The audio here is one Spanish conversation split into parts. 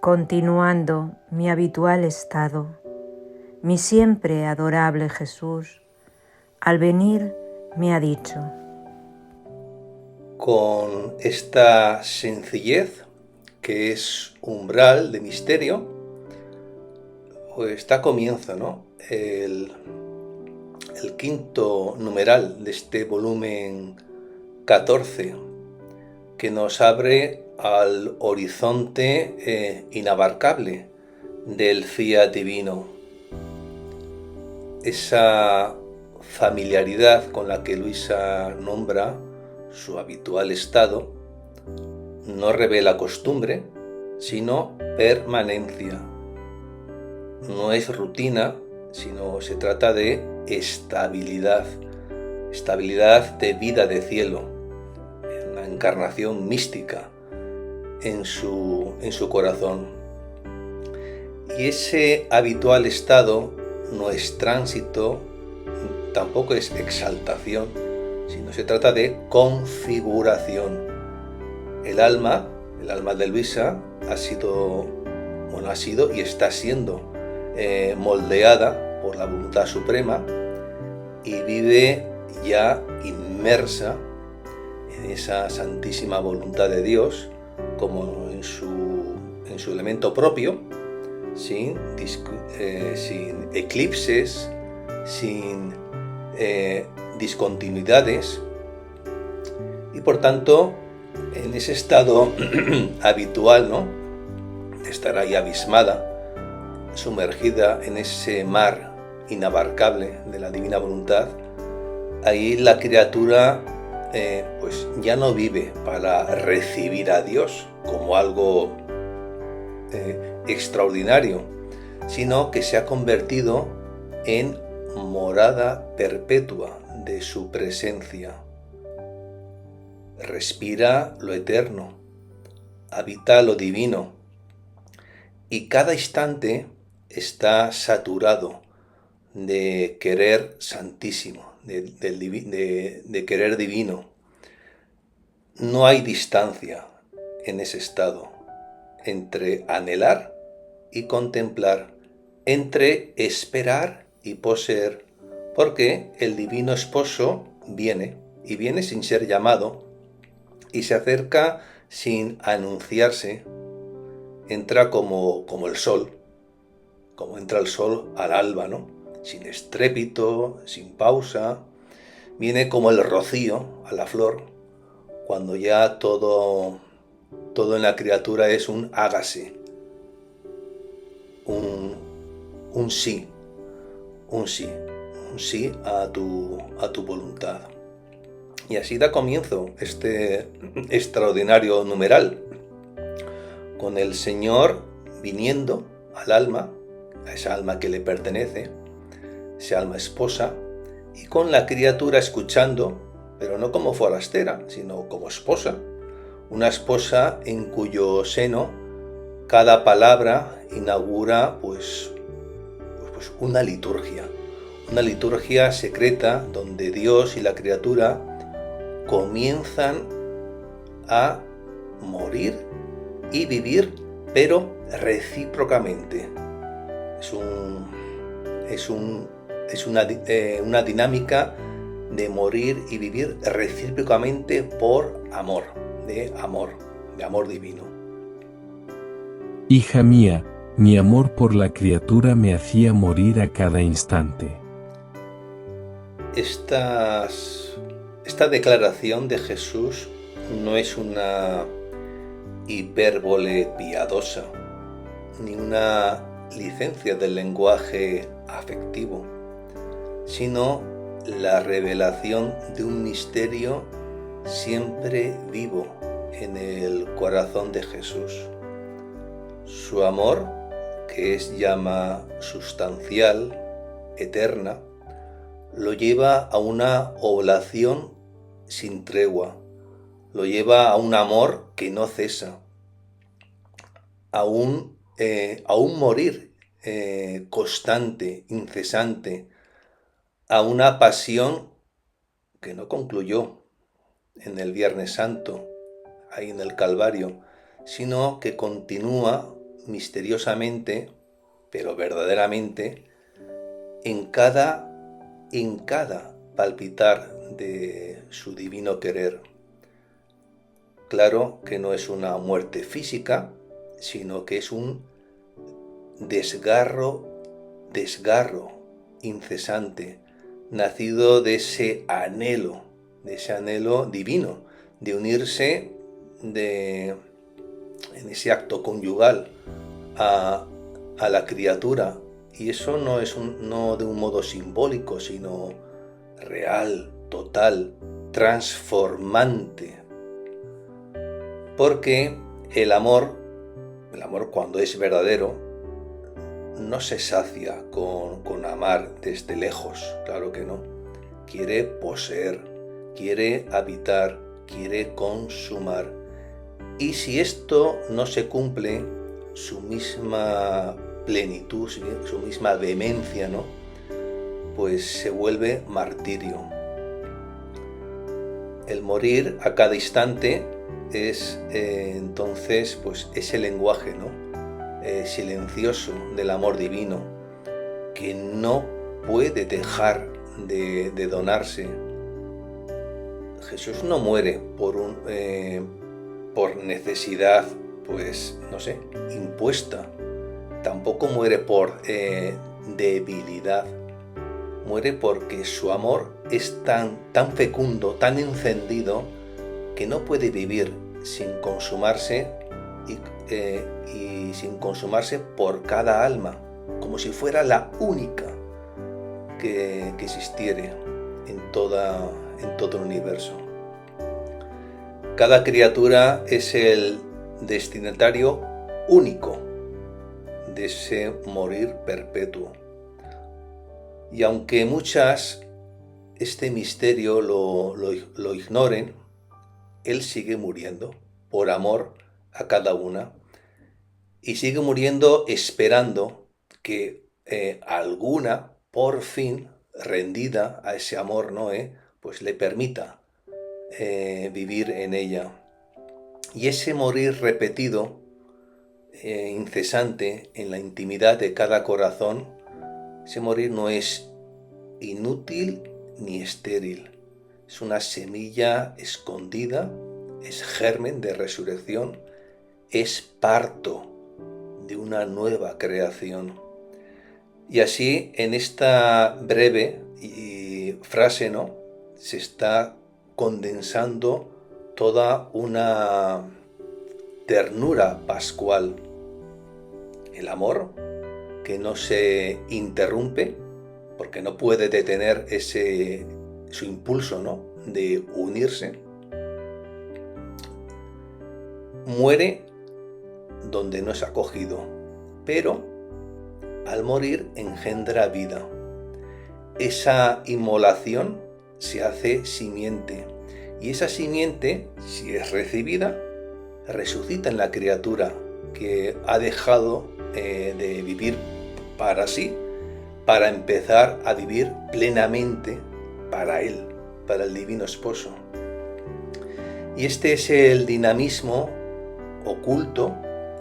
continuando mi habitual estado. Mi siempre adorable Jesús, al venir, me ha dicho: con esta sencillez, que es umbral de misterio, pues da comienzo, ¿no? El quinto numeral de este volumen 14, que nos abre al horizonte inabarcable del fiat divino. Esa familiaridad con la que Luisa nombra su habitual estado no revela costumbre, sino permanencia. No es rutina, sino se trata de estabilidad de vida de cielo, una encarnación mística en su corazón. Y ese habitual estado no es tránsito, tampoco es exaltación, sino se trata de configuración. El alma de Luisa ha sido y está siendo moldeada por la voluntad suprema y vive ya inmersa en esa santísima voluntad de Dios, como en su elemento propio, sin eclipses, sin discontinuidades, y por tanto en ese estado habitual, ¿no?, de estar ahí abismada, sumergida en ese mar inabarcable de la divina voluntad. Ahí la criatura pues ya no vive para recibir a Dios como algo extraordinario, sino que se ha convertido en morada perpetua de su presencia. Respira lo eterno, habita lo divino, y cada instante está saturado de querer santísimo, de querer divino. No hay distancia en ese estado entre anhelar y contemplar, entre esperar y poseer, porque el divino esposo viene, y viene sin ser llamado, y se acerca sin anunciarse. Entra como el sol, como entra el sol al alba, ¿no?, sin estrépito, sin pausa. Viene como el rocío a la flor, cuando ya todo en la criatura es un hágase, un sí a tu voluntad. Y así da comienzo este extraordinario numeral, con el Señor viniendo al alma, a esa alma que le pertenece, esa alma esposa, y con la criatura escuchando, pero no como forastera, sino como esposa, una esposa en cuyo seno cada palabra inaugura pues una liturgia secreta, donde Dios y la criatura comienzan a morir y vivir, pero recíprocamente. Es una dinámica de morir y vivir recíprocamente por amor, de amor divino. Hija mía, mi amor por la criatura me hacía morir a cada instante. Esta declaración de Jesús no es una hipérbole piadosa, ni una licencia del lenguaje afectivo, sino la revelación de un misterio siempre vivo en el corazón de Jesús. Su amor, que es llama sustancial, eterna, lo lleva a una oblación sin tregua, lo lleva a un amor que no cesa, a un morir constante, incesante, a una pasión que no concluyó en el Viernes Santo, ahí en el Calvario, sino que continúa misteriosamente, pero verdaderamente, en cada palpitar de su divino querer. Claro que no es una muerte física, sino que es un desgarro incesante, nacido de ese anhelo divino, de unirse en ese acto conyugal a la criatura. Y eso no es no de un modo simbólico, sino real, total, transformante. Porque el amor cuando es verdadero, no se sacia con amar desde lejos, claro que no. Quiere poseer, quiere habitar, quiere consumar. Y si esto no se cumple, su misma plenitud, su misma vehemencia, ¿no?, pues se vuelve martirio. El morir a cada instante es entonces pues ese lenguaje, ¿no?, silencioso del amor divino, que no puede dejar de donarse. Jesús no muere por necesidad, pues no sé, impuesta. Tampoco muere por debilidad. Muere porque su amor es tan fecundo, tan encendido, que no puede vivir sin consumarse y sin consumarse por cada alma, como si fuera la única que existiere en todo el universo. Cada criatura es el destinatario único de ese morir perpetuo. Y aunque muchas este misterio lo ignoren, Él sigue muriendo por amor a cada una, y sigue muriendo esperando que alguna, por fin, rendida a ese amor, ¿no?, pues le permita vivir en ella. Y ese morir repetido, incesante, en la intimidad de cada corazón, ese morir no es inútil ni estéril. Es una semilla escondida, es germen de resurrección, es parto de una nueva creación. Y así, en esta breve frase, ¿no?, se está condensando toda una ternura pascual. El amor que no se interrumpe, porque no puede detener su impulso, ¿no?, de unirse. Muere donde no es acogido, pero al morir engendra vida. Esa inmolación se hace simiente, y esa simiente, si es recibida, resucita en la criatura que ha dejado de vivir para sí, para empezar a vivir plenamente para Él, para el Divino Esposo. Y este es el dinamismo oculto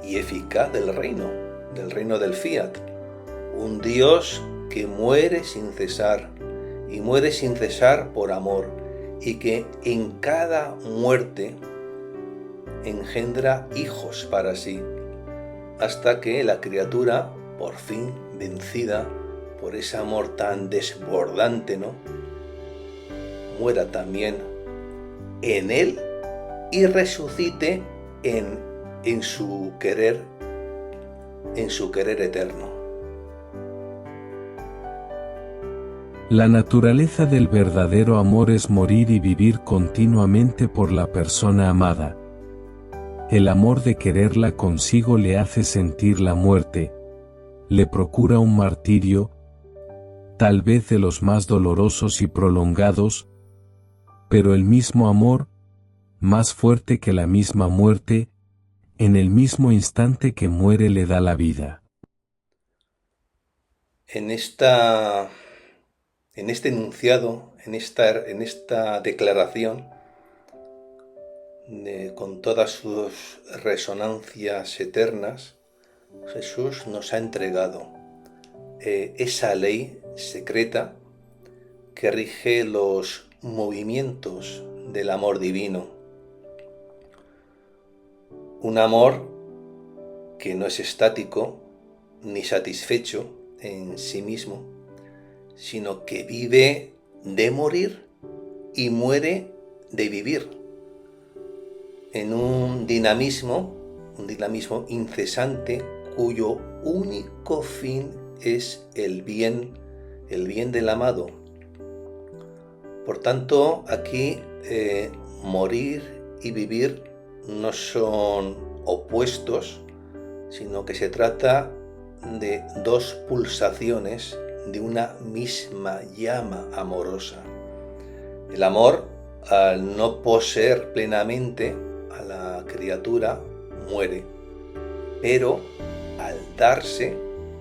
y eficaz del reino del Fiat. Un Dios que muere sin cesar, y muere sin cesar por amor, y que en cada muerte engendra hijos para sí, hasta que la criatura, por fin vencida por ese amor tan desbordante, ¿no?, muera también en Él y resucite en su querer eterno. La naturaleza del verdadero amor es morir y vivir continuamente por la persona amada. El amor de quererla consigo le hace sentir la muerte, le procura un martirio, tal vez de los más dolorosos y prolongados, pero el mismo amor, más fuerte que la misma muerte, en el mismo instante que muere le da la vida. En este enunciado, en esta declaración, con todas sus resonancias eternas, Jesús nos ha entregado esa ley secreta que rige los movimientos del amor divino. Un amor que no es estático ni satisfecho en sí mismo, sino que vive de morir y muere de vivir, en un dinamismo incesante cuyo único fin es el bien del amado. Por tanto, aquí morir y vivir no son opuestos, sino que se trata de dos pulsaciones de una misma llama amorosa. El amor, al no poseer plenamente a la criatura, muere, pero al darse,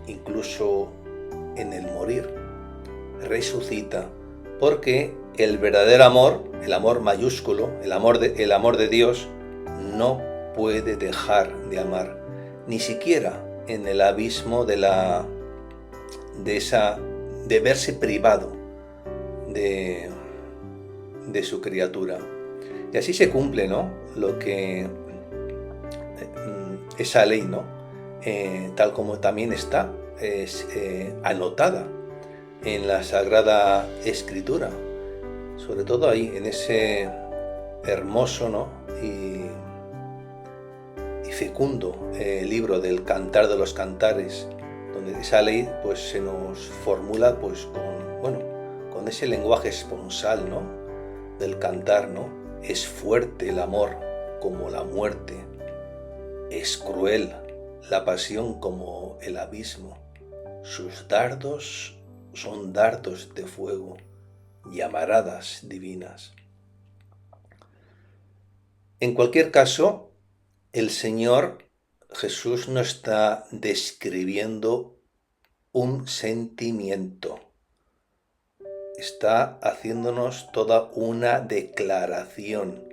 incluso en el morir, resucita, porque el verdadero amor, el amor mayúsculo, el amor de Dios, no puede dejar de amar, ni siquiera en el abismo de verse privado de su criatura. Y así se cumple, ¿no?, lo que esa ley, ¿no?, tal como también está anotada en la Sagrada Escritura, sobre todo ahí en ese hermoso, ¿no?, y fecundo libro del Cantar de los Cantares, donde esa ley pues se nos formula pues con ese lenguaje esponsal, ¿no?, del cantar, ¿no? Es fuerte el amor como la muerte, es cruel la pasión como el abismo, sus dardos son dardos de fuego, llamaradas divinas. En cualquier caso, el Señor Jesús no está describiendo un sentimiento, está haciéndonos toda una declaración.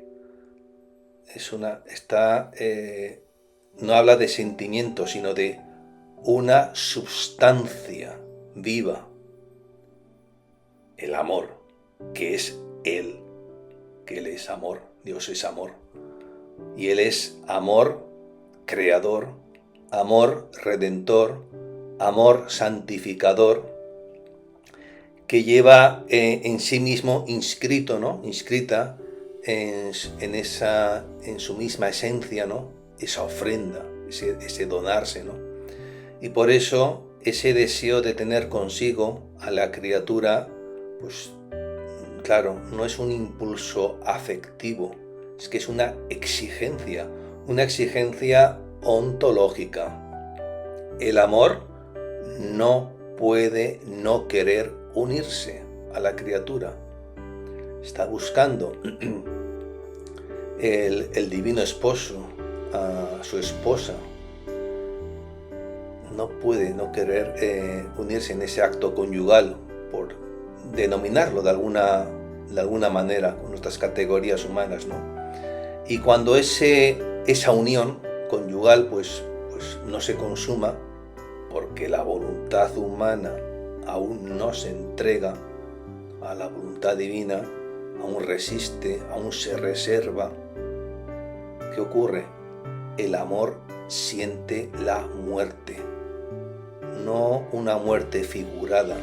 No habla de sentimiento, sino de una substancia viva. El amor, que es Él, que Él es amor, Dios es amor. Y Él es amor creador, amor redentor, amor santificador, que lleva en sí mismo inscrita en su misma esencia, ¿no?, esa ofrenda, ese donarse, ¿no? Y por eso ese deseo de tener consigo a la criatura, pues claro, no es un impulso afectivo, es que es una exigencia ontológica. El amor no puede no querer unirse a la criatura. Está buscando el divino esposo a su esposa. No puede no querer unirse en ese acto conyugal, por denominarlo de alguna manera con nuestras categorías humanas, ¿no? Y cuando esa unión conyugal pues no se consuma, porque la voluntad humana aún no se entrega a la voluntad divina, aún resiste, aún se reserva, ¿qué ocurre? El amor siente la muerte, no una muerte figurada,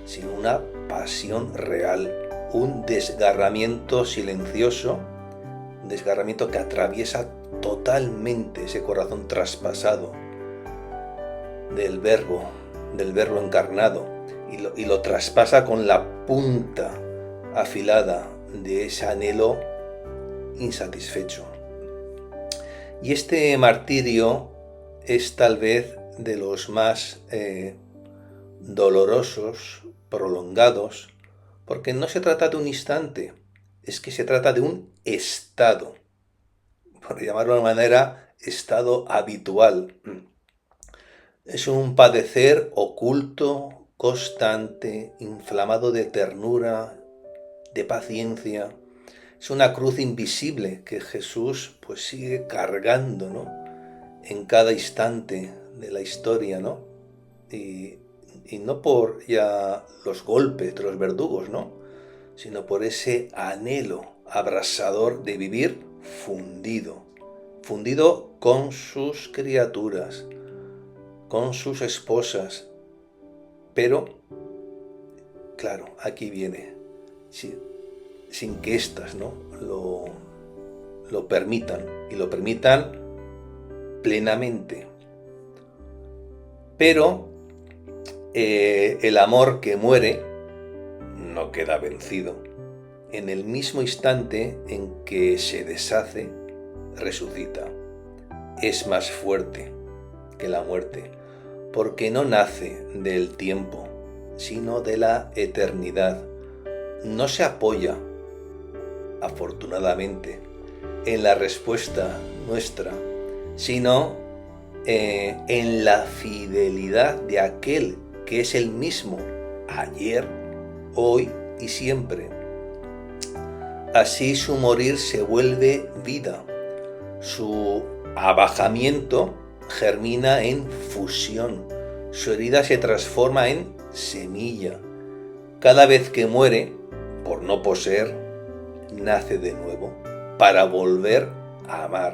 sino una pasión real, un desgarramiento silencioso, un desgarramiento que atraviesa totalmente ese corazón traspasado del verbo encarnado y lo traspasa con la punta afilada de ese anhelo insatisfecho. Y este martirio es tal vez de los más dolorosos, prolongados, porque no se trata de un instante, es que se trata de un estado, por llamarlo de una manera, estado habitual. Es un padecer oculto, constante, inflamado de ternura, de paciencia. Es una cruz invisible que Jesús pues sigue cargando, ¿no?, en cada instante de la historia, ¿no? Y no por ya los golpes de los verdugos, ¿no? Sino por ese anhelo abrasador de vivir fundido con sus criaturas, con sus esposas. Pero, claro, aquí viene, sin que éstas, ¿no?, lo permitan, y lo permitan plenamente. Pero el amor que muere no queda vencido. En el mismo instante en que se deshace, resucita. Es más fuerte que la muerte, porque no nace del tiempo, sino de la eternidad. No se apoya, afortunadamente, en la respuesta nuestra, sino en la fidelidad de aquel que es el mismo ayer, hoy y siempre. Así su morir se vuelve vida, su abajamiento germina en fusión, su herida se transforma en semilla. Cada vez que muere, por no poseer, nace de nuevo para volver a amar.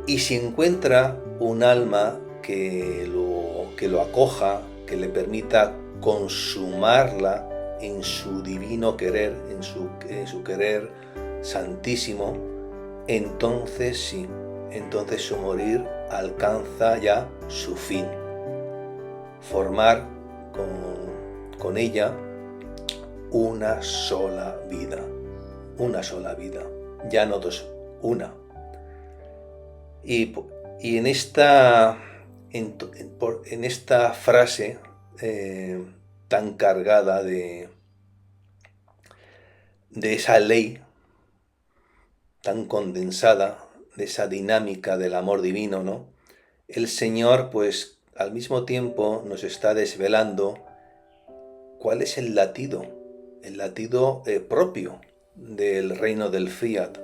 Y si encuentra un alma que lo acoja, que le permita consumarla en su divino querer, en su querer santísimo, entonces sí, entonces su morir alcanza ya su fin. Formar con ella una sola vida, ya no dos, una. Y en esta frase tan cargada de esa ley tan condensada, de esa dinámica del amor divino, ¿no?, el Señor, pues, al mismo tiempo nos está desvelando cuál es el latido propio del reino del Fiat.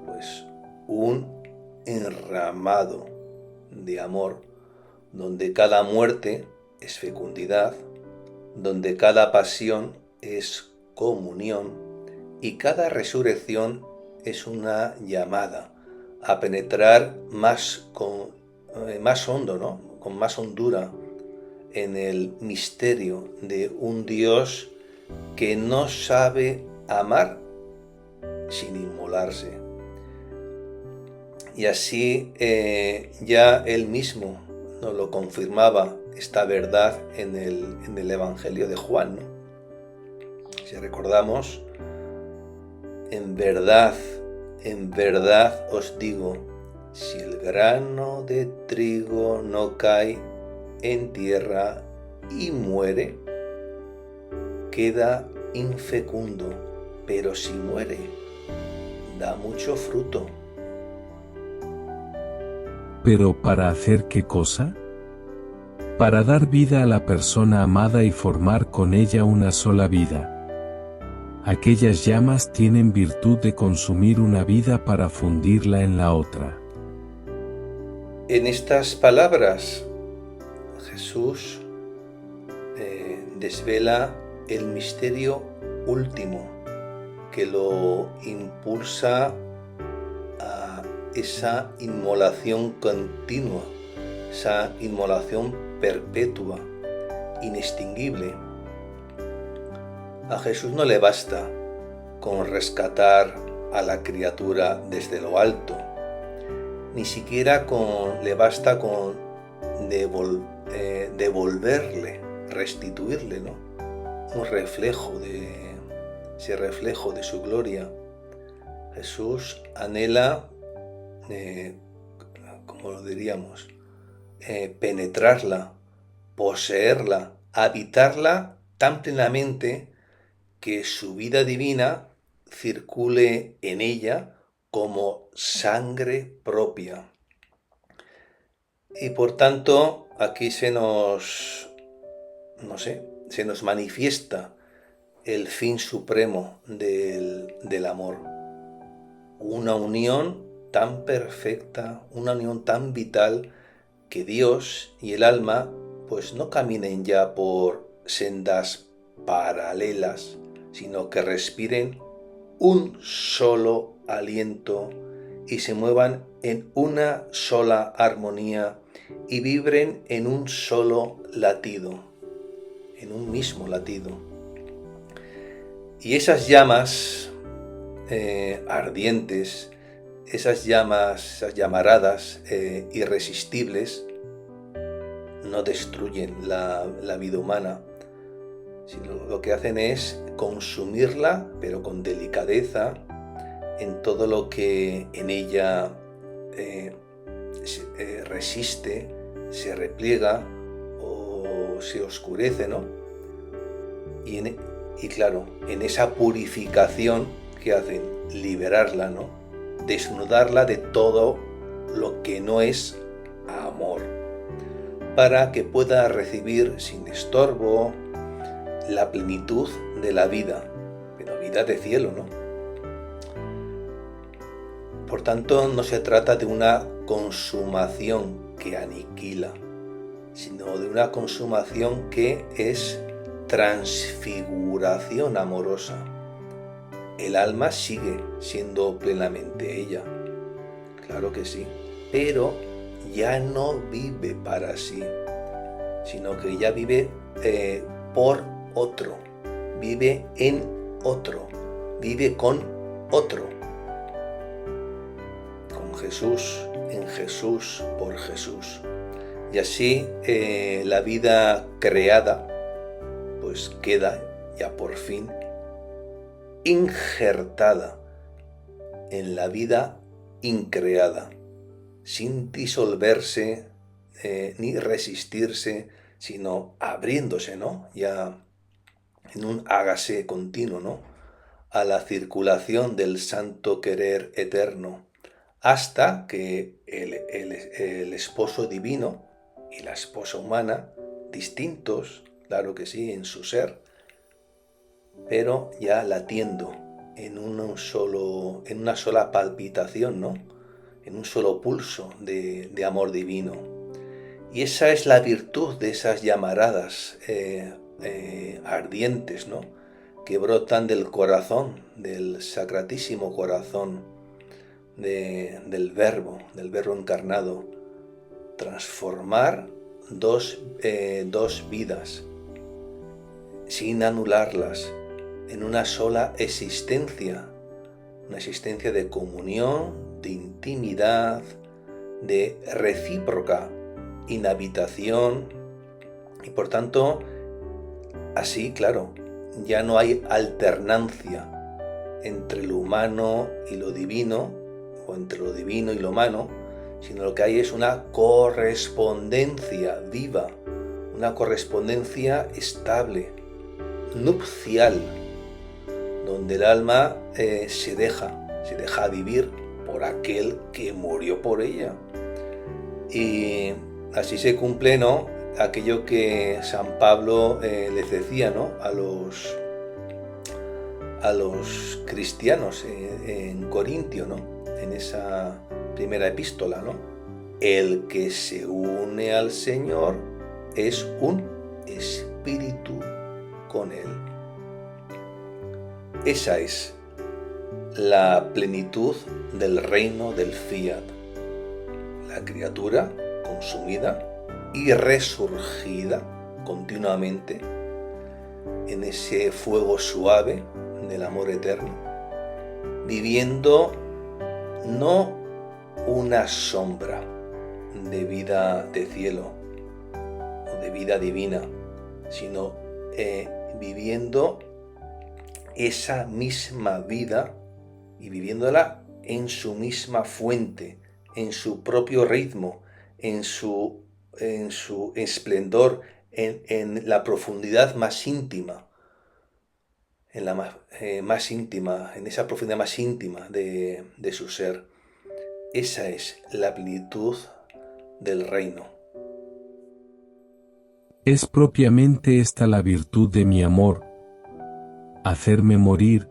Pues un enramado de amor, donde cada muerte es fecundidad, donde cada pasión es comunión y cada resurrección es una llamada a penetrar más hondo, ¿no?, con más hondura en el misterio de un Dios que no sabe amar sin inmolarse. Y así ya él mismo nos lo confirmaba, esta verdad en el Evangelio de Juan, ¿no? Si recordamos, en verdad os digo, si el grano de trigo no cae en tierra y muere, queda infecundo, pero si muere, da mucho fruto. ¿Pero para hacer qué cosa? Para dar vida a la persona amada y formar con ella una sola vida. Aquellas llamas tienen virtud de consumir una vida para fundirla en la otra. En estas palabras, Jesús desvela el misterio último que lo impulsa a esa inmolación continua, esa inmolación perpetua, inextinguible. A Jesús no le basta con rescatar a la criatura desde lo alto, ni siquiera le basta con devolverle, restituirle, ¿no?, ese reflejo de su gloria. Jesús anhela, como lo diríamos, penetrarla, poseerla, habitarla tan plenamente que su vida divina circule en ella como sangre propia. Y por tanto, aquí se nos manifiesta el fin supremo del amor. Una unión tan perfecta, una unión tan vital, que Dios y el alma pues no caminen ya por sendas paralelas, sino que respiren un solo aliento y se muevan en una sola armonía y vibren en un solo latido, en un mismo latido. Y esas llamas ardientes, esas llamas, esas llamaradas irresistibles, no destruyen la vida humana, sino lo que hacen es consumirla, pero con delicadeza, en todo lo que en ella resiste, se repliega o se oscurece, ¿no? Y claro, en esa purificación que hacen, liberarla, ¿no? Desnudarla de todo lo que no es amor, para que pueda recibir sin estorbo la plenitud de la vida, pero vida de cielo, ¿no? Por tanto, no se trata de una consumación que aniquila, sino de una consumación que es transfiguración amorosa. El alma sigue siendo plenamente ella, claro que sí, pero ya no vive para sí, sino que ya vive por otro, vive en otro, vive con otro, con Jesús, en Jesús, por Jesús. Y así la vida creada pues queda ya por fin injertada en la vida increada, sin disolverse ni resistirse, sino abriéndose, ¿no? Ya en un hágase continuo, ¿no? A la circulación del santo querer eterno, hasta que el esposo divino y la esposa humana, distintos, claro que sí, en su ser, pero ya latiendo en una sola palpitación, ¿no? En un solo pulso de amor divino. Y esa es la virtud de esas llamaradas ardientes, ¿no? Que brotan del corazón, del sacratísimo corazón del verbo encarnado. Transformar dos vidas, sin anularlas, en una sola existencia, una existencia de comunión, de intimidad, de recíproca inhabitación, y por tanto, así, claro, ya no hay alternancia entre lo humano y lo divino, o entre lo divino y lo humano, sino lo que hay es una correspondencia viva, una correspondencia estable, nupcial, donde el alma se deja vivir por aquel que murió por ella. Y así se cumple, ¿no?, aquello que San Pablo les decía, ¿no?, a los cristianos en Corintio, ¿no?, en esa primera epístola, ¿no? El que se une al Señor es un espíritu con Él. Esa es la plenitud del reino del fiat. La criatura consumida y resurgida continuamente en ese fuego suave del amor eterno, viviendo no una sombra de vida de cielo o de vida divina, sino viviendo esa misma vida y viviéndola en su misma fuente, en su propio ritmo, en su esplendor, en la profundidad más íntima, en la más íntima, en esa profundidad más íntima de su ser. Esa es la plenitud del reino. Es propiamente esta la virtud de mi amor, hacerme morir,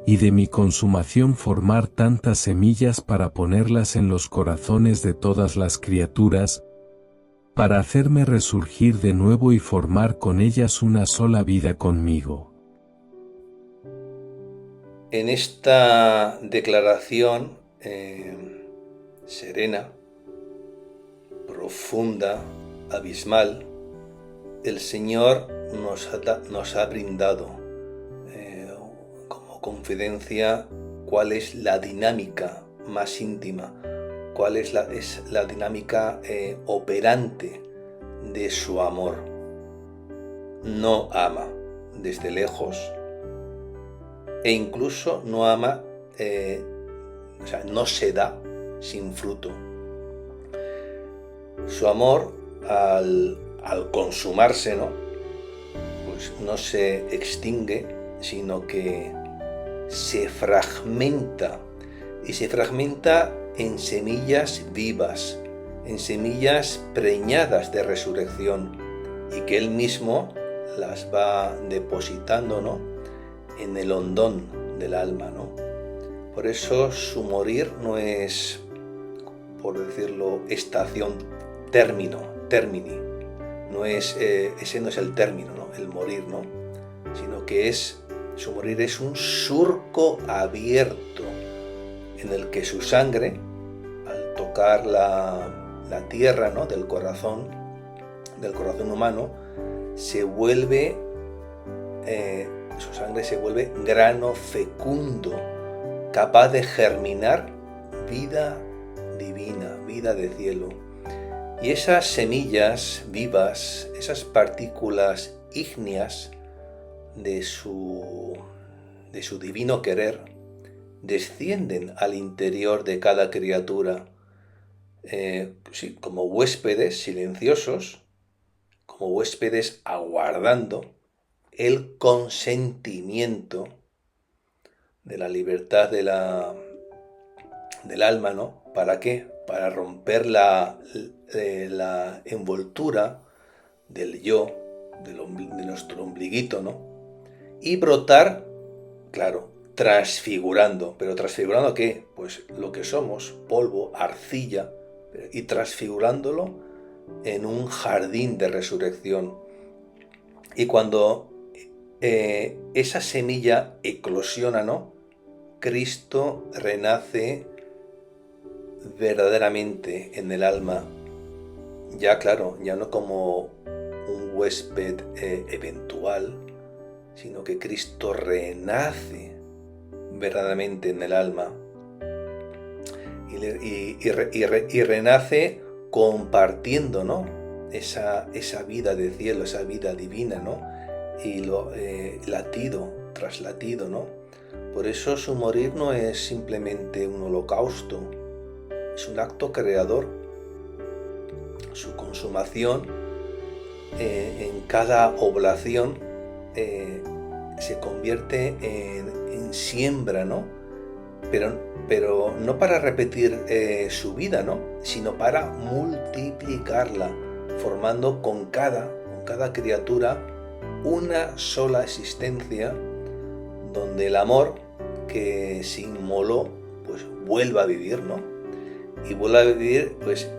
y de mi consumación formar tantas semillas para ponerlas en los corazones de todas las criaturas, para hacerme resurgir de nuevo y formar con ellas una sola vida conmigo. En esta declaración serena, profunda, abismal, el Señor nos ha brindado como confidencia cuál es la dinámica más íntima, cuál es la dinámica operante de su amor. No ama desde lejos e incluso no ama, no se da sin fruto. Su amor al consumarse, pues no se extingue, sino que se fragmenta, y se fragmenta en semillas vivas, en semillas preñadas de resurrección, y que Él mismo las va depositando, en el hondón del alma, Por eso su morir no es, por decirlo, estación, termini. No es, ese no es el término, el morir, sino que su morir es un surco abierto en el que su sangre, al tocar la tierra, del corazón humano, se vuelve, su sangre se vuelve grano fecundo, capaz de germinar vida divina, vida de cielo. Y esas semillas vivas, esas partículas ígneas de su divino querer, descienden al interior de cada criatura, como huéspedes silenciosos, como huéspedes aguardando el consentimiento de la libertad del alma, ¿Para qué? Para romper la envoltura del yo, de nuestro ombliguito, y brotar, claro, transfigurando. ¿Pero transfigurando qué? Pues lo que somos, polvo, arcilla, y transfigurándolo en un jardín de resurrección. Y cuando esa semilla eclosiona, Cristo renace verdaderamente en el alma, ya claro, ya no como un huésped eventual, sino que Cristo renace verdaderamente en el alma y renace compartiendo, esa vida de cielo, esa vida divina, y latido tras latido, Por eso su morir no es simplemente un holocausto, es un acto creador. Su consumación en cada oblación se convierte en siembra, Pero no para repetir su vida, sino para multiplicarla, formando con cada criatura una sola existencia, donde el amor que se inmoló, pues vuelva a vivir, y vuelva a vivir, pues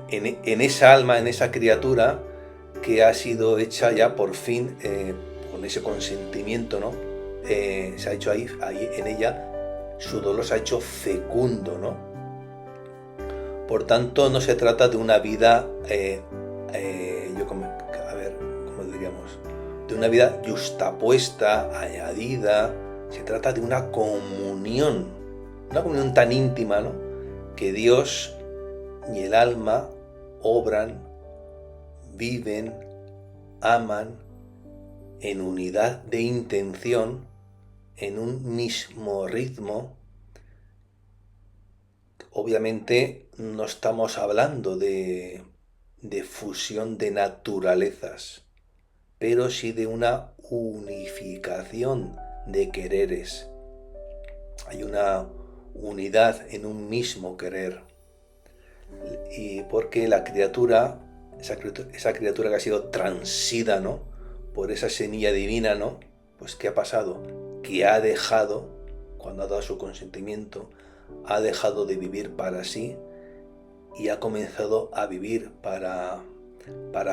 en esa alma, en esa criatura que ha sido hecha ya por fin, con ese consentimiento, se ha hecho ahí en ella, su dolor se ha hecho fecundo, Por tanto, no se trata de una vida, ¿cómo diríamos? De una vida yuxtapuesta, añadida. Se trata de una comunión tan íntima, que Dios y el alma obran, viven, aman en unidad de intención, en un mismo ritmo. Obviamente no estamos hablando de fusión de naturalezas, pero sí de una unificación de quereres. Hay una unidad en un mismo querer. Y porque la criatura, esa criatura que ha sido transida, por esa semilla divina, pues ¿qué ha pasado? Que ha dejado, cuando ha dado su consentimiento, ha dejado de vivir para sí y ha comenzado a vivir para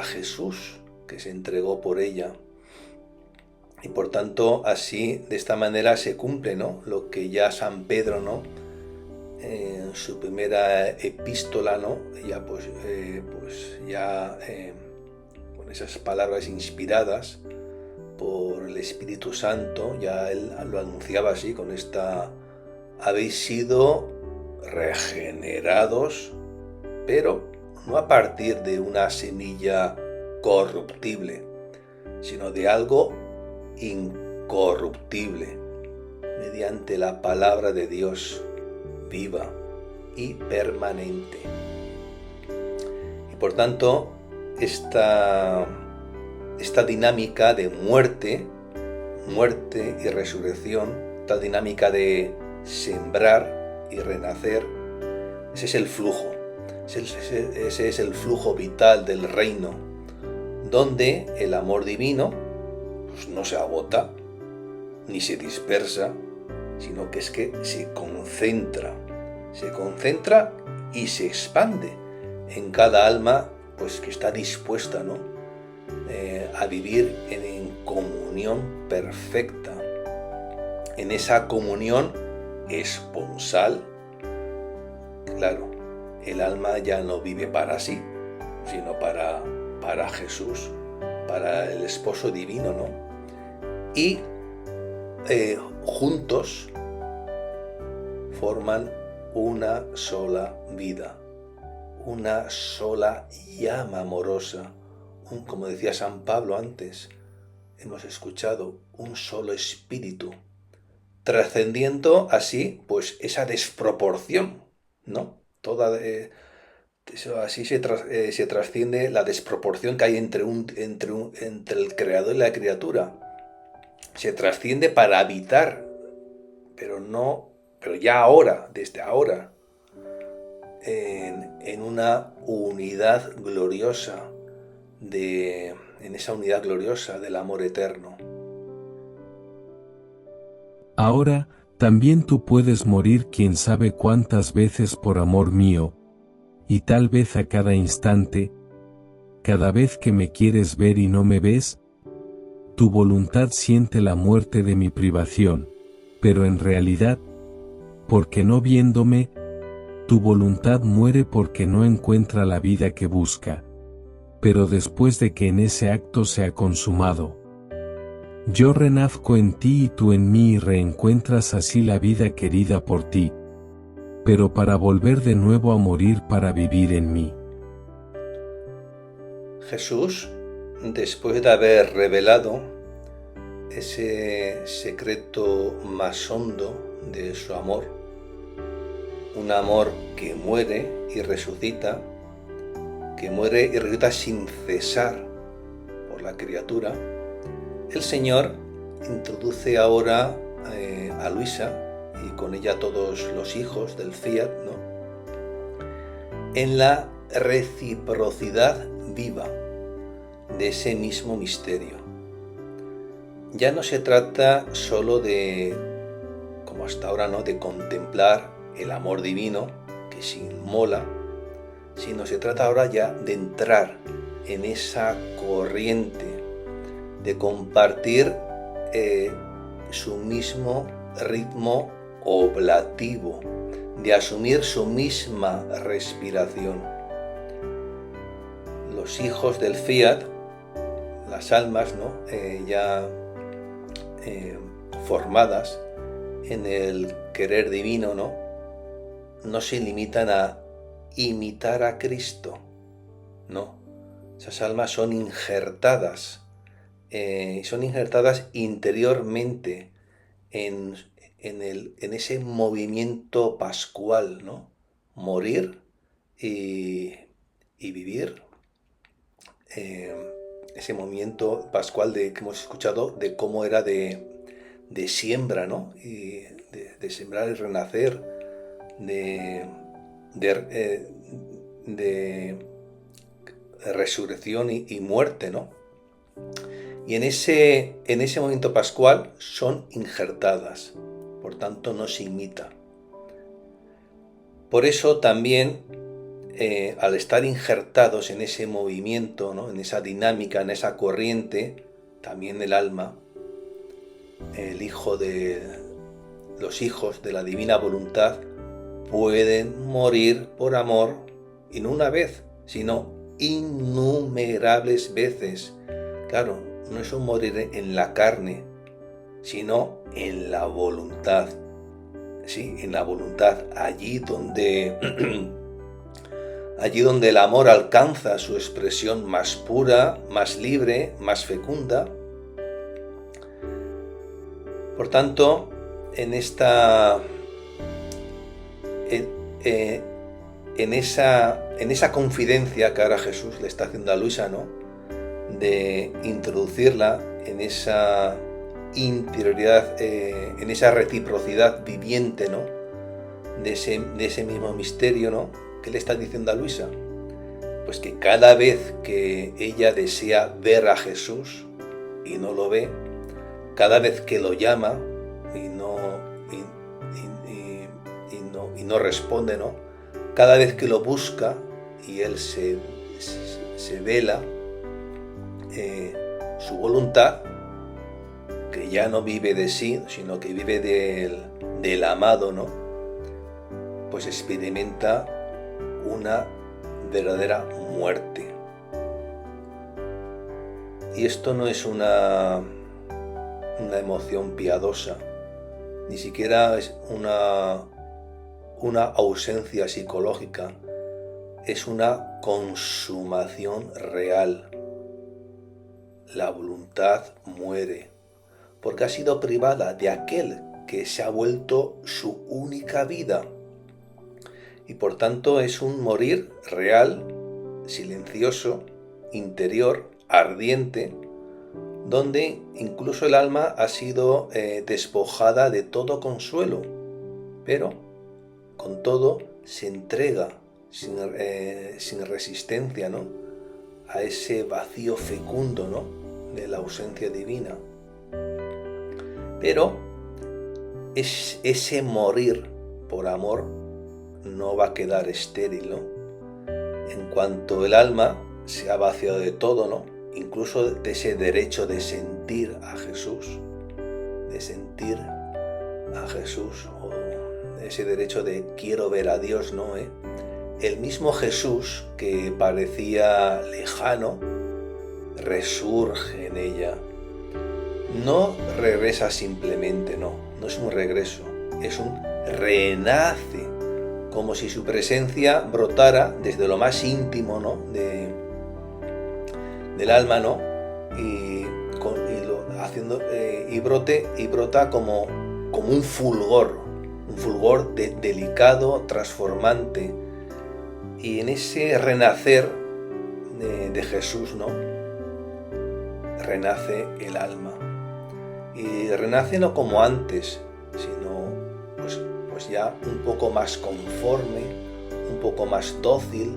Jesús, que se entregó por ella. Y por tanto, así, de esta manera se cumple, ¿no?, lo que ya San Pedro, ¿no?, en su primera epístola, ¿no?, ya con esas palabras inspiradas por el Espíritu Santo, ya él lo anunciaba así, con esta: habéis sido regenerados, pero no a partir de una semilla corruptible, sino de algo incorruptible, mediante la palabra de Dios, viva y permanente. Y por tanto, esta dinámica de muerte y resurrección, esta dinámica de sembrar y renacer, ese es el flujo, ese es el flujo vital del reino, donde el amor divino pues no se agota ni se dispersa, sino que es que se concentra y se expande en cada alma, pues que está dispuesta, ¿no?, a vivir en comunión perfecta, en esa comunión esponsal. Claro, el alma ya no vive para sí, sino para Jesús, para el esposo divino, ¿no? Y juntos forman una sola vida, una sola llama amorosa, como decía San Pablo antes, hemos escuchado, un solo espíritu, trascendiendo así pues esa desproporción, ¿no? Así se trasciende la desproporción que hay entre el creador y la criatura. Se trasciende para habitar, pero ya ahora, desde ahora, en una unidad gloriosa, en esa unidad gloriosa del amor eterno. Ahora, también tú puedes morir quién sabe cuántas veces por amor mío, y tal vez a cada instante, cada vez que me quieres ver y no me ves, tu voluntad siente la muerte de mi privación, pero en realidad, porque no viéndome, tu voluntad muere porque no encuentra la vida que busca. Pero después de que en ese acto se ha consumado, yo renazco en ti y tú en mí y reencuentras así la vida querida por ti, pero para volver de nuevo a morir para vivir en mí. Jesús, después de haber revelado ese secreto más hondo de su amor, un amor que muere y resucita, sin cesar por la criatura, el Señor introduce ahora a Luisa y con ella todos los hijos del Fiat, ¿no?, en la reciprocidad viva de ese mismo misterio. Ya no se trata solo de, como hasta ahora, ¿no?, de contemplar el amor divino que se inmola, sino se trata ahora ya de entrar en esa corriente, de compartir su mismo ritmo oblativo, de asumir su misma respiración. Los hijos del Fiat, las almas, ¿no?, ya formadas en el querer divino, no se limitan a imitar a Cristo, no. Esas almas son injertadas interiormente en ese movimiento pascual, ¿no? Morir y vivir. Ese movimiento pascual que hemos escuchado, de cómo era de siembra, ¿no? Y de sembrar y renacer, de resurrección y muerte, ¿no? Y en ese momento pascual son injertadas, por tanto no se imita. Por eso también al estar injertados en ese movimiento, ¿no? En esa dinámica, en esa corriente, también el alma, los hijos de la divina voluntad, pueden morir por amor, y no una vez, sino innumerables veces. Claro, no es un morir en la carne, sino en la voluntad. Sí, en la voluntad, allí donde el amor alcanza su expresión más pura, más libre, más fecunda. Por tanto, en esa confidencia que ahora Jesús le está haciendo a Luisa, ¿no? De introducirla en esa interioridad, en esa reciprocidad viviente, ¿no? De ese mismo misterio, ¿no? ¿Qué le está diciendo a Luisa? Pues que cada vez que ella desea ver a Jesús y no lo ve, cada vez que lo llama y no responde, ¿no? Cada vez que lo busca y él se vela, su voluntad, que ya no vive de sí, sino que vive del amado, ¿no? Pues experimenta una verdadera muerte. Y esto no es una emoción piadosa, ni siquiera es una ausencia psicológica, es una consumación real. La voluntad muere, porque ha sido privada de aquel que se ha vuelto su única vida. Y por tanto es un morir real, silencioso, interior, ardiente, donde incluso el alma ha sido despojada de todo consuelo, pero con todo se entrega sin resistencia, ¿no? A ese vacío fecundo, ¿no? De la ausencia divina. Pero ese morir por amor no va a quedar estéril, ¿no? En cuanto el alma se ha vaciado de todo, ¿no? Incluso de ese derecho de sentir a Jesús, o de ese derecho de quiero ver a Dios, ¿no? El mismo Jesús que parecía lejano, resurge en ella. No regresa simplemente, no es un regreso, es un renace, como si su presencia brotara desde lo más íntimo, ¿no? del alma, ¿no? Y brota como un fulgor delicado, transformante. Y en ese renacer de Jesús, ¿no? Renace el alma. Y renace no como antes, sino pues ya un poco más conforme, un poco más dócil,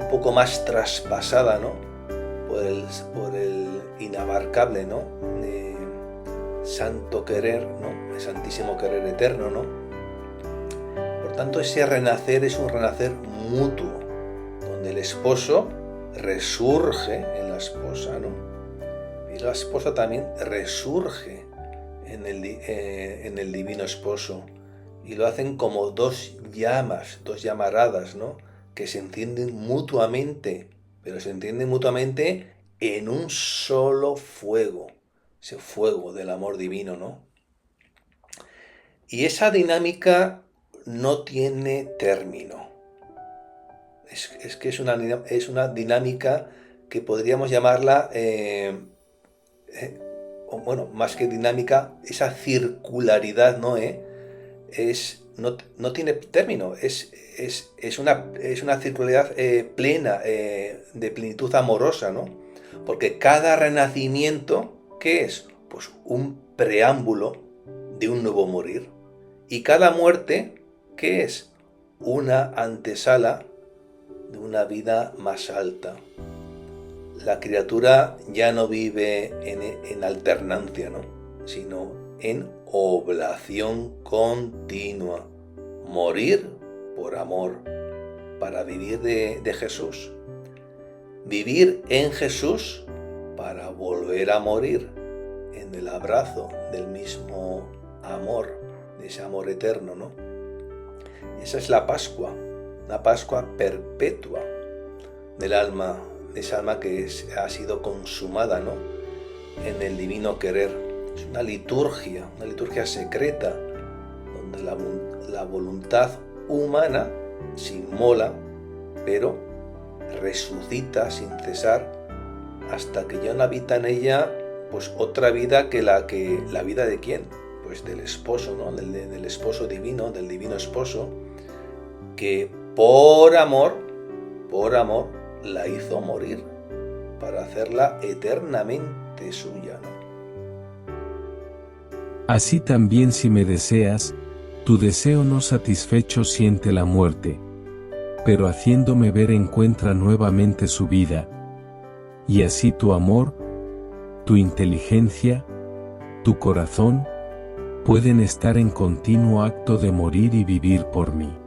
un poco más traspasada, ¿no? Por el inabarcable, ¿no? Santo querer, ¿no? El santísimo querer eterno, ¿no? Por tanto, ese renacer es un renacer mutuo, donde el esposo resurge en la esposa, ¿no? Y la esposa también resurge en el divino esposo, y lo hacen como dos llamaradas, ¿no? Que se encienden mutuamente, pero se encienden mutuamente en un solo fuego, ese fuego del amor divino, ¿no? Y esa dinámica no tiene término. Es que es una dinámica que podríamos llamarla, más que dinámica, esa circularidad, ¿no? No tiene término, es una circularidad plena, de plenitud amorosa, ¿no? Porque cada renacimiento, ¿qué es? Pues un preámbulo de un nuevo morir. Y cada muerte, ¿qué es? Una antesala de una vida más alta. La criatura ya no vive en alternancia, ¿no? Sino en oblación continua. Morir por amor, para vivir de Jesús. Vivir en Jesús para volver a morir en el abrazo del mismo amor, de ese amor eterno, ¿no? Esa es la Pascua, una Pascua perpetua del alma, de esa alma que ha sido consumada, ¿no?, en el divino querer. Es una liturgia secreta, donde la voluntad humana se inmola, pero resucita sin cesar, hasta que ya no habita en ella pues otra vida que la vida de quién, pues del esposo, ¿no?, del esposo divino, del divino esposo, que por amor la hizo morir para hacerla eternamente suya, ¿no? Así también, si me deseas, tu deseo no satisfecho siente la muerte, pero haciéndome ver encuentra nuevamente su vida. Y así tu amor, tu inteligencia, tu corazón, pueden estar en continuo acto de morir y vivir por mí.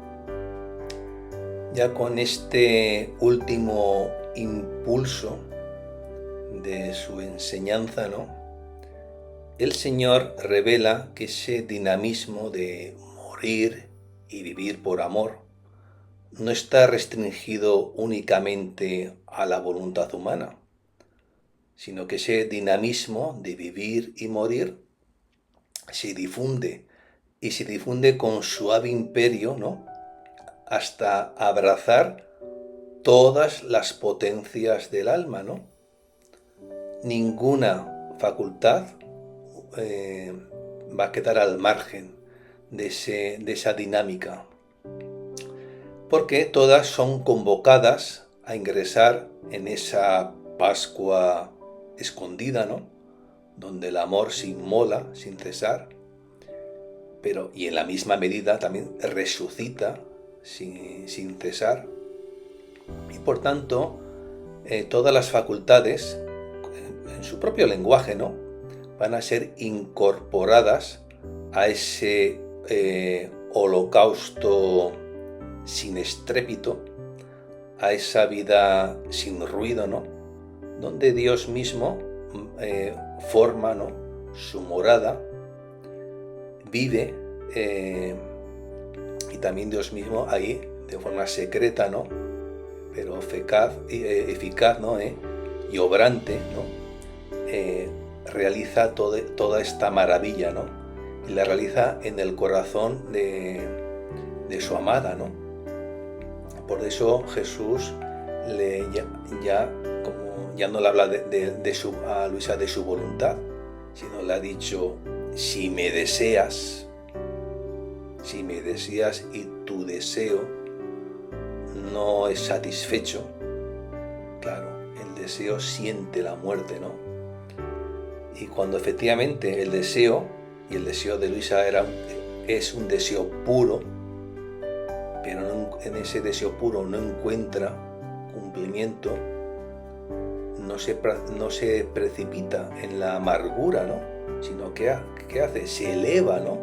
Ya con este último impulso de su enseñanza, ¿no?, el Señor revela que ese dinamismo de morir y vivir por amor no está restringido únicamente a la voluntad humana, sino que ese dinamismo de vivir y morir se difunde, y se difunde con suave imperio, ¿no?, hasta abrazar todas las potencias del alma, ¿no? Ninguna facultad va a quedar al margen de esa dinámica, porque todas son convocadas a ingresar en esa Pascua escondida, ¿no?, donde el amor se inmola sin cesar, pero y en la misma medida también resucita sin cesar, y por tanto todas las facultades en su propio lenguaje, ¿no?, van a ser incorporadas a ese holocausto sin estrépito, a esa vida sin ruido, ¿no?, donde Dios mismo forma, ¿no?, su morada, vive, y también Dios mismo ahí de forma secreta, ¿no?, pero eficaz, ¿no?, y obrante, ¿no?, realiza toda esta maravilla, ¿no?, y la realiza en el corazón de su amada, ¿no? Por eso Jesús ya no le habla a Luisa de su voluntad, sino le ha dicho: si me deseas y tu deseo no es satisfecho, claro, el deseo siente la muerte, ¿no? Y cuando efectivamente el deseo de Luisa es un deseo puro, pero en ese deseo puro no encuentra cumplimiento, no se precipita en la amargura, ¿no?, sino que hace, se eleva, ¿no?,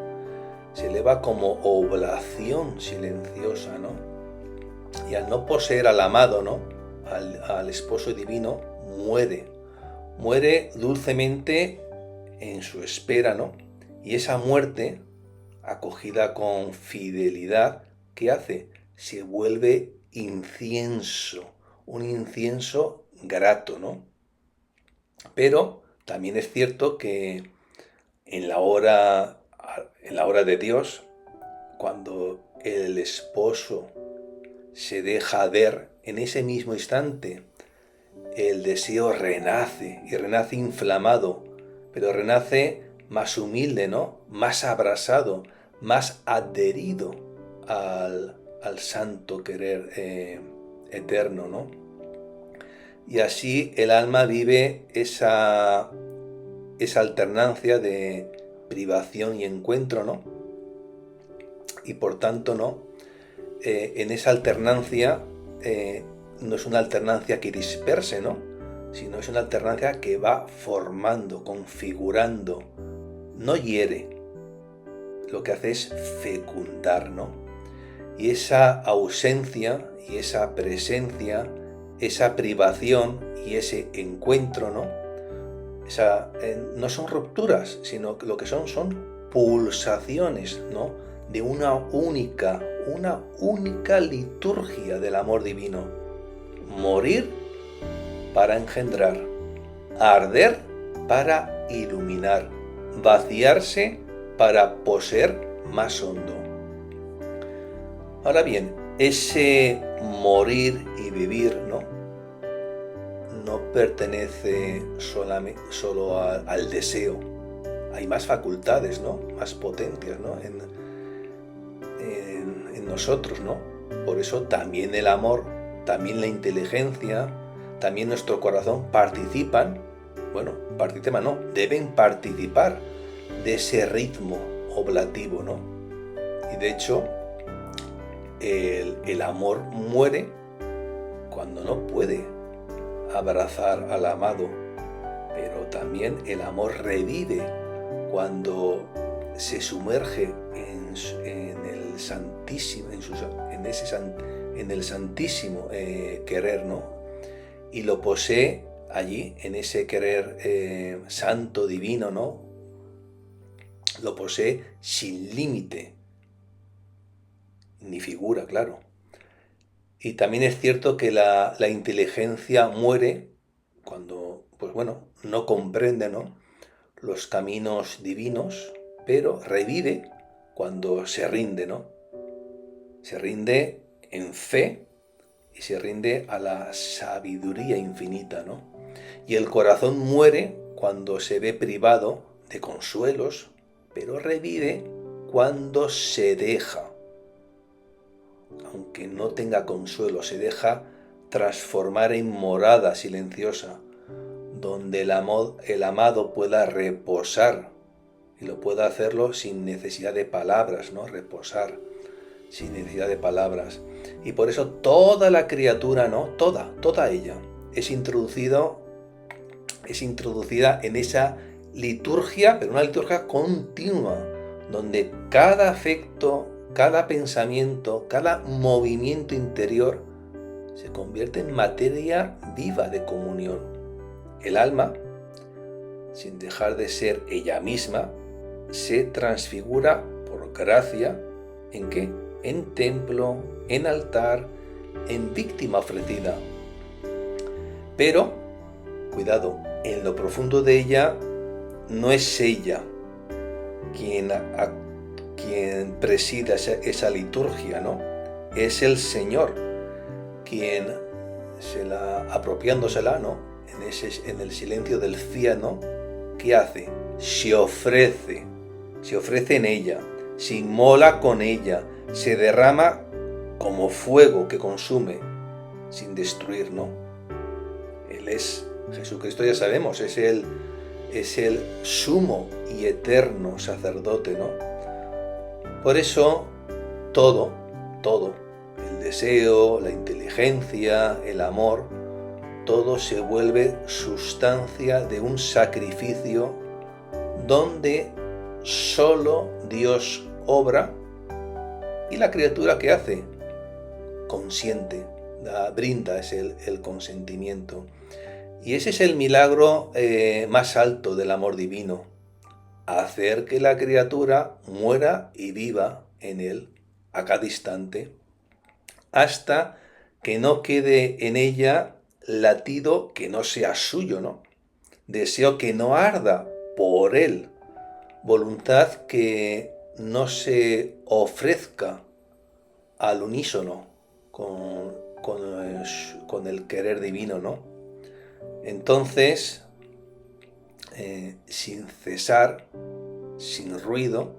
se eleva como oblación silenciosa, ¿no?, y al no poseer al amado, ¿no?, al esposo divino, muere dulcemente en su espera, ¿no?, y esa muerte, acogida con fidelidad, ¿qué hace? Se vuelve incienso, un incienso grato, ¿no? Pero también es cierto que en la hora de Dios, cuando el esposo se deja ver, en ese mismo instante el deseo renace, y renace inflamado, pero renace más humilde, ¿no?, más abrasado, más adherido al santo querer eterno, ¿no? Y así el alma vive esa alternancia de privación y encuentro, ¿no? Y por tanto, ¿no?, en esa alternancia no es una alternancia que disperse, ¿no?, sino es una alternancia que va formando, configurando, no hiere, lo que hace es fecundar, ¿no? Y esa ausencia y esa presencia, esa privación y ese encuentro, ¿no? No son rupturas, sino que lo que son pulsaciones, ¿no? De una única liturgia del amor divino. Morir para engendrar, arder para iluminar, vaciarse para poseer más hondo. Ahora bien, ese morir y vivir, ¿no? No pertenece solo al deseo. Hay más facultades, ¿no? Más potencias, ¿no? En nosotros, ¿no? Por eso también el amor, también la inteligencia, también nuestro corazón deben participar de ese ritmo oblativo, ¿no? Y de hecho, el amor muere cuando no puede abrazar al amado, pero también el amor revive cuando se sumerge en el santísimo querer, ¿no? Y lo posee allí, en ese querer santo, divino, ¿no? Lo posee sin límite, ni figura, claro. Y también es cierto que la inteligencia muere cuando, no comprende, ¿no? Los caminos divinos, pero revive cuando se rinde, ¿no? Se rinde en fe y se rinde a la sabiduría infinita, ¿no? Y el corazón muere cuando se ve privado de consuelos, pero revive cuando se deja. Aunque no tenga consuelo, se deja transformar en morada silenciosa, donde el amado pueda reposar, y lo pueda hacerlo sin necesidad de palabras, ¿no? Reposar sin necesidad de palabras. Y por eso toda la criatura, ¿no? Toda ella es introducida en esa liturgia, pero una liturgia continua, donde cada afecto, cada pensamiento, cada movimiento interior se convierte en materia viva de comunión. El alma, sin dejar de ser ella misma, se transfigura por gracia, ¿en qué? En templo, en altar, en víctima ofrecida. Pero, cuidado, en lo profundo de ella no es ella quien presida esa liturgia, ¿no? Es el Señor quien apropiándosela, ¿no? En el silencio del fiat, ¿no? ¿Qué hace? Se ofrece en ella, se inmola con ella, se derrama como fuego que consume, sin destruir, ¿no? Él es Jesucristo, ya sabemos, es el sumo y eterno sacerdote, ¿no? Por eso todo, el deseo, la inteligencia, el amor, todo se vuelve sustancia de un sacrificio donde solo Dios obra y la criatura que hace consiente, brinda el consentimiento. Y ese es el milagro más alto del amor divino, hacer que la criatura muera y viva en él a cada instante, hasta que no quede en ella latido que no sea suyo, ¿no? Deseo que no arda por él, voluntad que no se ofrezca al unísono con el querer divino, ¿no? Entonces, sin cesar, sin ruido,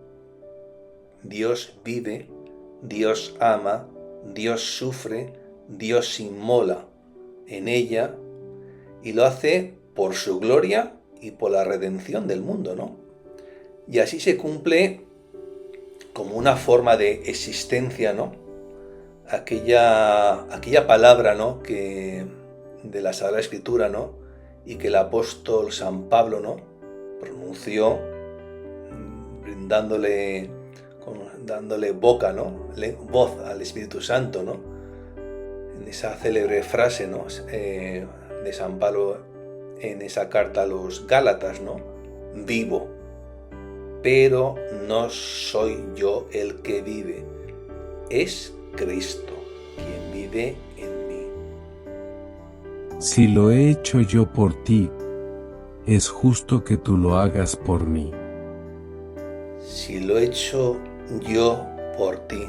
Dios vive, Dios ama, Dios sufre, Dios inmola en ella y lo hace por su gloria y por la redención del mundo, ¿no? Y así se cumple como una forma de existencia, ¿no? Aquella palabra, ¿no? Que de la Sagrada Escritura, ¿no? Y que el apóstol San Pablo, ¿no? Pronunció, brindándole dándole boca, ¿no? Voz al Espíritu Santo, ¿no? En esa célebre frase, ¿no? De San Pablo en esa carta a los Gálatas, ¿no? Vivo, pero no soy yo el que vive, es Cristo quien vive en mí. Si lo he hecho yo por ti, es justo que tú lo hagas por mí. Si lo he hecho yo por ti,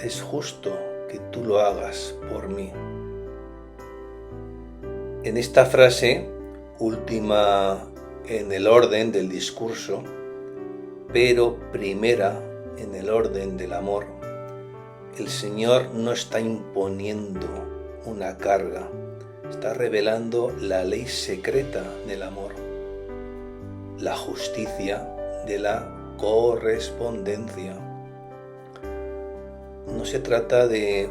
es justo que tú lo hagas por mí. En esta frase, última en el orden del discurso, pero primera en el orden del amor, el Señor no está imponiendo una carga, está revelando la ley secreta del amor, la justicia de la correspondencia. No se trata de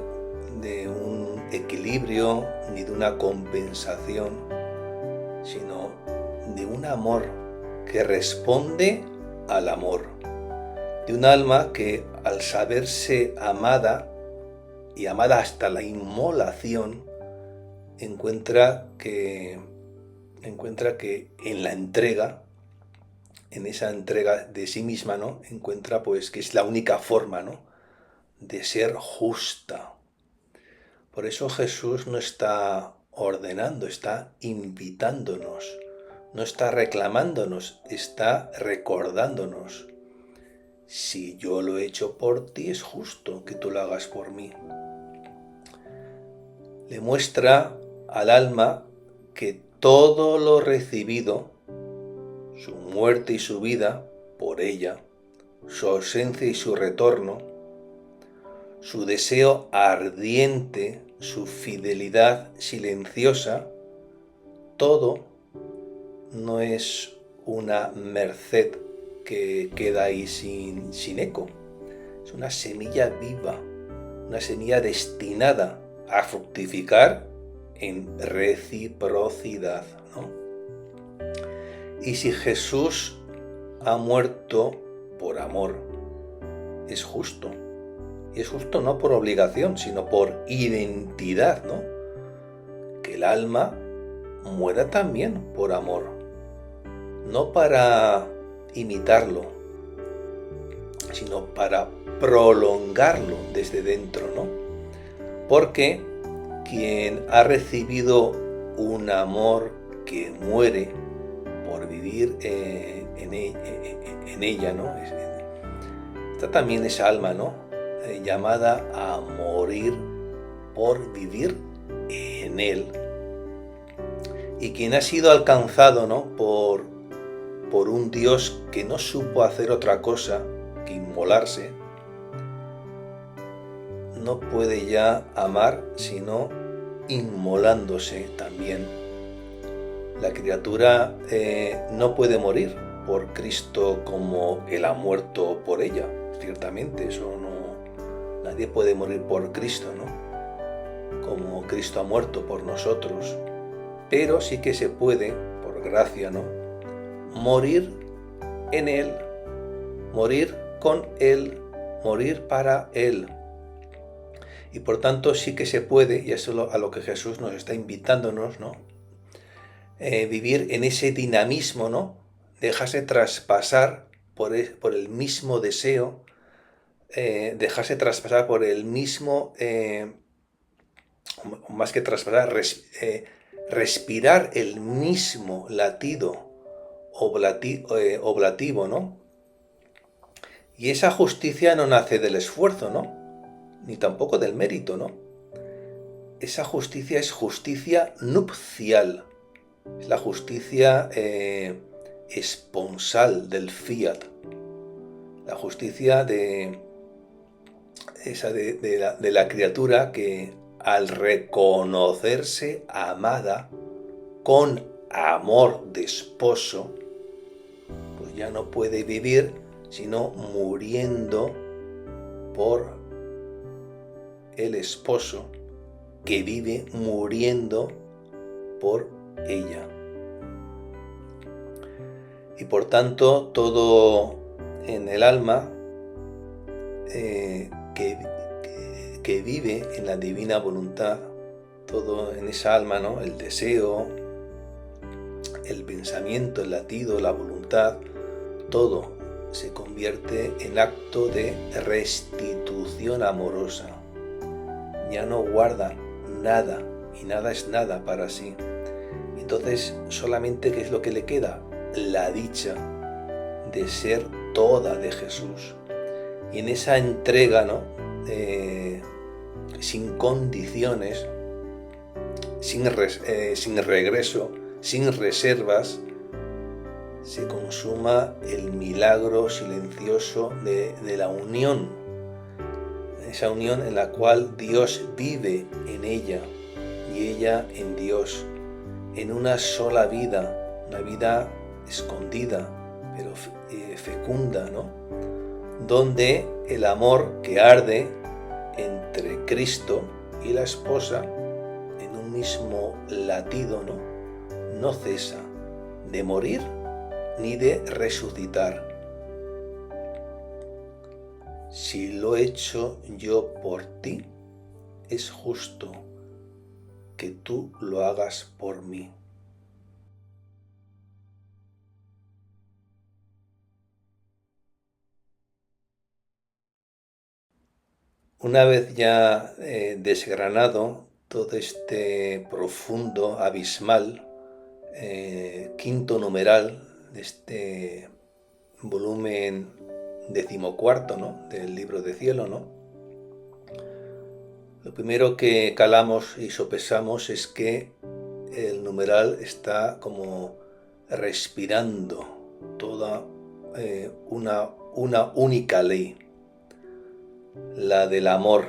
un equilibrio ni de una compensación, sino de un amor que responde al amor, de un alma que al saberse amada y amada hasta la inmolación, encuentra que en la entrega, en esa entrega de sí misma, ¿no? Encuentra pues que es la única forma, ¿no? De ser justa. Por eso Jesús no está ordenando, está invitándonos, no está reclamándonos, está recordándonos. Si yo lo he hecho por ti, es justo que tú lo hagas por mí. Le muestra al alma que todo lo recibido, su muerte y su vida por ella, su ausencia y su retorno, su deseo ardiente, su fidelidad silenciosa, todo no es una merced que queda ahí sin eco. Es una semilla viva, una semilla destinada a fructificar en reciprocidad, ¿no? Y si Jesús ha muerto por amor, es justo. Y es justo no por obligación, sino por identidad, ¿no? Que el alma muera también por amor, no para imitarlo, sino para prolongarlo desde dentro, ¿no? Porque quien ha recibido un amor que muere por vivir en ella, ¿no? Está también esa alma, ¿no? Llamada a morir por vivir en él. Y quien ha sido alcanzado, ¿no? por un Dios que no supo hacer otra cosa que inmolarse, no puede ya amar sino inmolándose también. La criatura no puede morir por Cristo como Él ha muerto por ella. Ciertamente, eso no, nadie puede morir por Cristo, ¿no? Como Cristo ha muerto por nosotros. Pero sí que se puede, por gracia, ¿no? Morir en Él, morir con Él, morir para Él. Y por tanto sí que se puede, y eso es a lo que Jesús nos está invitándonos, ¿no? Vivir en ese dinamismo, ¿no? Dejarse traspasar por el mismo deseo, dejarse traspasar por el mismo, más que traspasar, respirar el mismo latido oblativo, ¿no? Y esa justicia no nace del esfuerzo, ¿no? Ni tampoco del mérito, ¿no? Esa justicia es justicia nupcial, es la justicia esponsal del fiat, la justicia de la criatura que al reconocerse amada con amor de esposo, pues ya no puede vivir sino muriendo por el esposo que vive muriendo por ella. Y por tanto todo en el alma que vive en la divina voluntad, todo en esa alma, ¿no? El deseo, el pensamiento, el latido, la voluntad, todo se convierte en acto de restitución amorosa. Ya no guarda nada y nada es nada para sí. Entonces, solamente ¿qué es lo que le queda? La dicha de ser toda de Jesús. Y en esa entrega, ¿no? Sin condiciones, sin regreso, sin reservas, se consuma el milagro silencioso de la unión. Esa unión en la cual Dios vive en ella y ella en Dios, en una sola vida, una vida escondida, pero fecunda, ¿no? Donde el amor que arde entre Cristo y la esposa, en un mismo latido, no cesa de morir ni de resucitar. Si lo he hecho yo por ti, es justo que tú lo hagas por mí. Una vez ya desgranado todo este profundo, abismal, quinto numeral de este volumen 14, ¿no? Del libro de cielo, ¿no? Lo primero que calamos y sopesamos es que el numeral está como respirando toda una única ley, la del amor,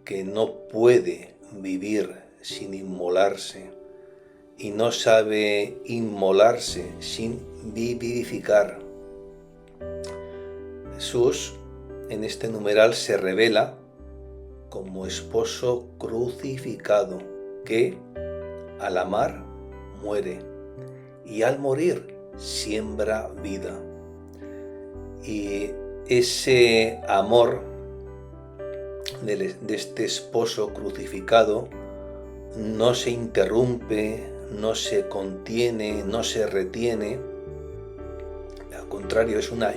que no puede vivir sin inmolarse y no sabe inmolarse sin vivificar. Jesús en este numeral se revela como esposo crucificado que al amar muere y al morir siembra vida. Y ese amor de este esposo crucificado no se interrumpe, no se contiene, no se retiene. Al contrario, es una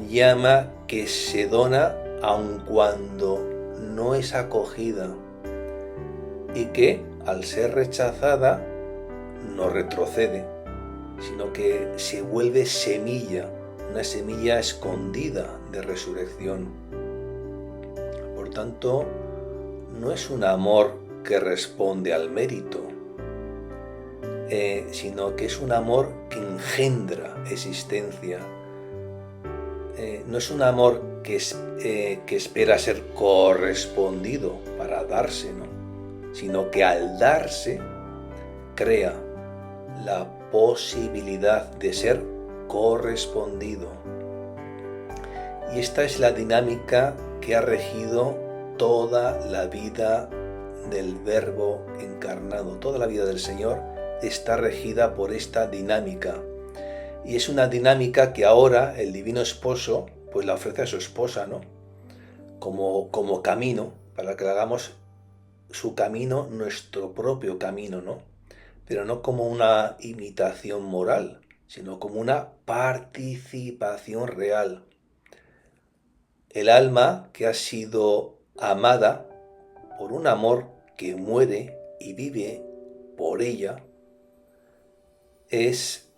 llama que se dona aun cuando no es acogida y que al ser rechazada no retrocede, sino que se vuelve semilla, una semilla escondida de resurrección. Por tanto, no es un amor que responde al mérito, sino que es un amor que engendra existencia. No es un amor que espera ser correspondido para darse, ¿no? Sino que al darse crea la posibilidad de ser correspondido. Y esta es la dinámica que ha regido toda la vida del Verbo encarnado. Toda la vida del Señor está regida por esta dinámica. Y es una dinámica que ahora el Divino Esposo pues la ofrece a su esposa, ¿no? Como camino, para que hagamos su camino, nuestro propio camino, ¿no? Pero no como una imitación moral, sino como una participación real. El alma que ha sido amada por un amor que muere y vive por ella, es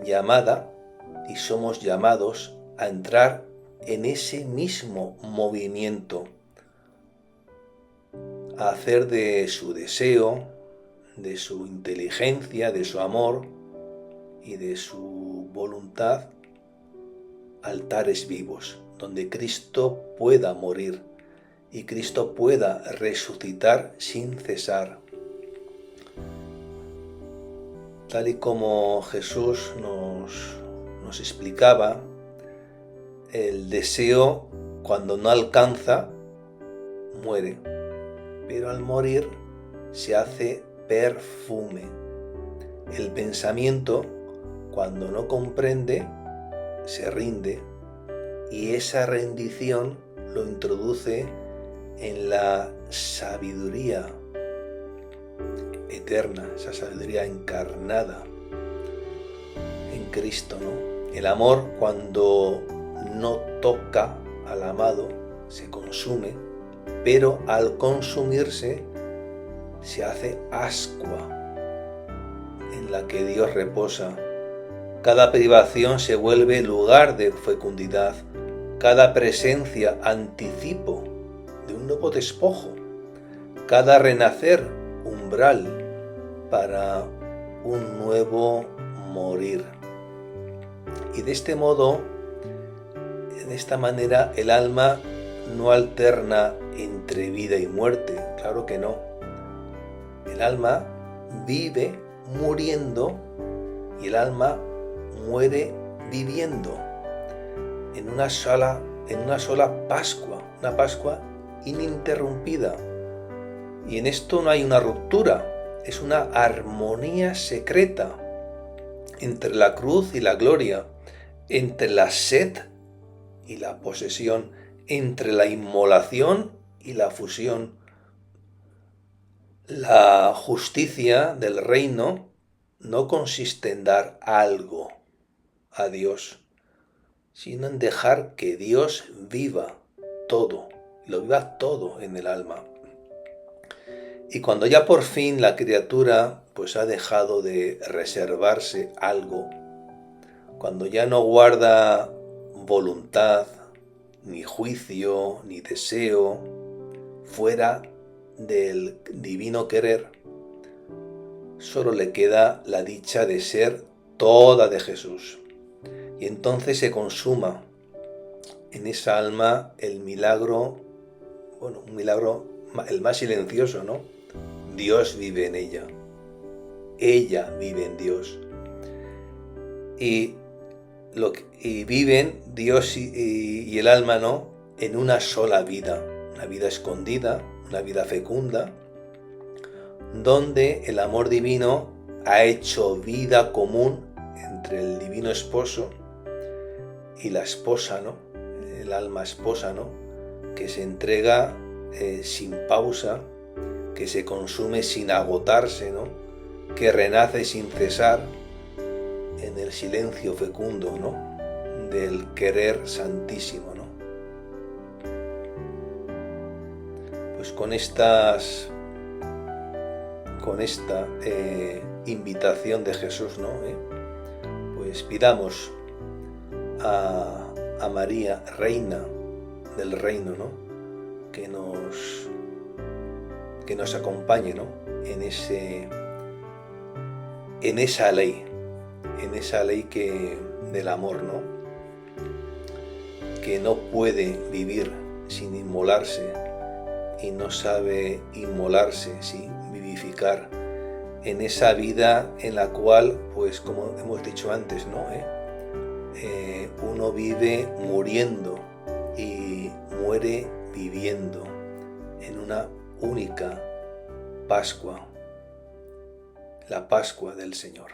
llamada y somos llamados a entrar en ese mismo movimiento, a hacer de su deseo, de su inteligencia, de su amor y de su voluntad altares vivos, donde Cristo pueda morir y Cristo pueda resucitar sin cesar. Tal y como Jesús nos explicaba, el deseo cuando no alcanza, muere, pero al morir se hace perfume. El pensamiento, cuando no comprende, se rinde y esa rendición lo introduce en la sabiduría eterna, esa sabiduría encarnada en Cristo, ¿no? El amor, cuando no toca al amado, se consume, pero al consumirse se hace ascua en la que Dios reposa. Cada privación se vuelve lugar de fecundidad, cada presencia anticipo de un nuevo despojo, cada renacer umbral para un nuevo morir. Y de este modo, de esta manera, el alma no alterna entre vida y muerte, claro que no. El alma vive muriendo y el alma muere viviendo en una sola Pascua, una Pascua ininterrumpida. Y en esto no hay una ruptura, es una armonía secreta entre la cruz y la gloria, entre la sed y la posesión, entre la inmolación y la fusión. La justicia del reino no consiste en dar algo a Dios, sino en dejar que Dios viva todo, lo viva todo en el alma. Y cuando ya por fin la criatura pues ha dejado de reservarse algo, cuando ya no guarda voluntad, ni juicio, ni deseo, fuera del divino querer, solo le queda la dicha de ser toda de Jesús. Y entonces se consuma en esa alma el milagro, un milagro el más silencioso, ¿no? Dios vive en ella. Ella vive en Dios. Y viven Dios y el alma, ¿no?, en una sola vida, una vida escondida, una vida fecunda, donde el amor divino ha hecho vida común entre el divino esposo y la esposa, ¿no?, el alma esposa, ¿no?, que se entrega sin pausa, que se consume sin agotarse, ¿no?, que renace sin cesar en el silencio fecundo, ¿no?, del querer santísimo, ¿no? Pues con esta invitación de Jesús, ¿no?, pues pidamos a María, Reina del Reino, ¿no?, que nos acompañe, ¿no?, en esa ley del amor, ¿no?, que no puede vivir sin inmolarse y no sabe inmolarse sin vivificar, en esa vida en la cual, pues como hemos dicho antes, ¿no?, uno vive muriendo y muere viviendo en una única Pascua, la Pascua del Señor.